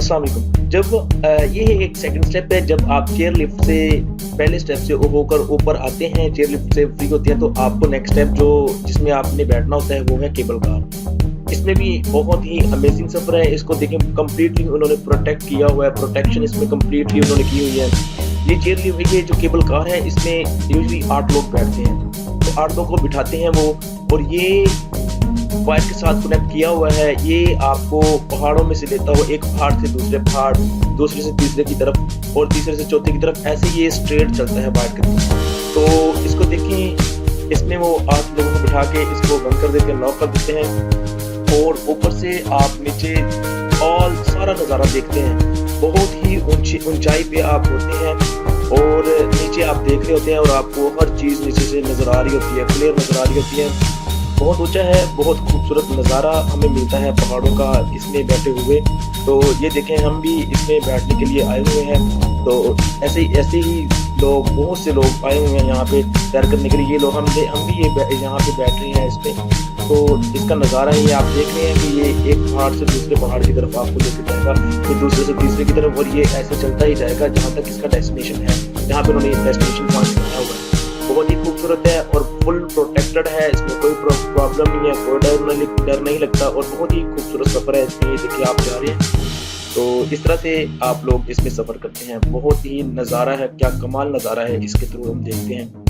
अस्सलाम वालेकुम। जब ये एक सेकंड स्टेप है, जब आप चेयर लिफ्ट से पहले स्टेप से होकर ऊपर आते हैं, चेयर लिफ्ट से फ्री होते हैं, तो आपको नेक्स्ट स्टेप जो जिसमें आपने बैठना होता है वो है केबल कार। इसमें भी बहुत ही अमेजिंग सफ़र है। इसको देखें, कंप्लीटली उन्होंने प्रोटेक्ट किया हुआ है, प्रोटेक्शन इसमें कंप्लीटली उन्होंने की हुई है। ये चेयर लिफ्ट, ये जो केबल कार है, इसमें यूजुअली 8 लोग बैठते हैं, तो 8 लोगों को बिठाते हैं वो, और ये वायर के साथ कनेक्ट किया हुआ है। ये आपको पहाड़ों में से लेता हुआ एक पहाड़ से दूसरे पहाड़, दूसरे से तीसरे की तरफ और तीसरे से चौथे की तरफ, ऐसे ये स्ट्रेट चलता है वायर के थ्रू। तो इसको देखें, इसमें वो 8 लोगों को बिठा के इसको बंद कर देते हैं, लॉक कर देते हैं, और ऊपर से आप नीचे ऑल सारा नज़ारा देखते हैं। बहुत ही ऊंचाई पे आप होते हैं और नीचे आप देख रहे होते हैं, और आपको हर चीज़ नीचे से नज़र आ रही होती है, क्लियर नज़र आ रही होती है। बहुत ऊंचा है, बहुत खूबसूरत नज़ारा हमें मिलता है पहाड़ों का इसमें बैठे हुए। तो ये देखें, हम भी इसमें बैठने के लिए आए हुए हैं। तो ऐसे ही लोग, बहुत से लोग आए हुए हैं यहाँ पे सैर करने के लिए। ये लोग हम भी ये यहाँ पे बैठ रहे हैं इस पे। तो इसका नज़ारा ये आप देख रहे हैं कि ये एक पहाड़ से दूसरे पहाड़ की तरफ आपको लेकर जाएगा, फिर दूसरे से तीसरे की तरफ, और ये ऐसे चलता ही जाएगा जहाँ तक इसका डेस्टिनेशन है, जहाँ पे उन्होंने डेस्टिनेशन पॉइंट बनाया हुआ है। बहुत ही खूबसूरत है और फुल प्रोटेक्टेड है, इसमें कोई प्रॉब्लम नहीं है, कोई डर नहीं लगता, और बहुत ही खूबसूरत सफ़र है इसमें। ये देखिए, आप जा रहे हैं, तो इस तरह से आप लोग इसमें सफ़र करते हैं। बहुत ही नज़ारा है, क्या कमाल नज़ारा है, इसके थ्रू हम देखते हैं।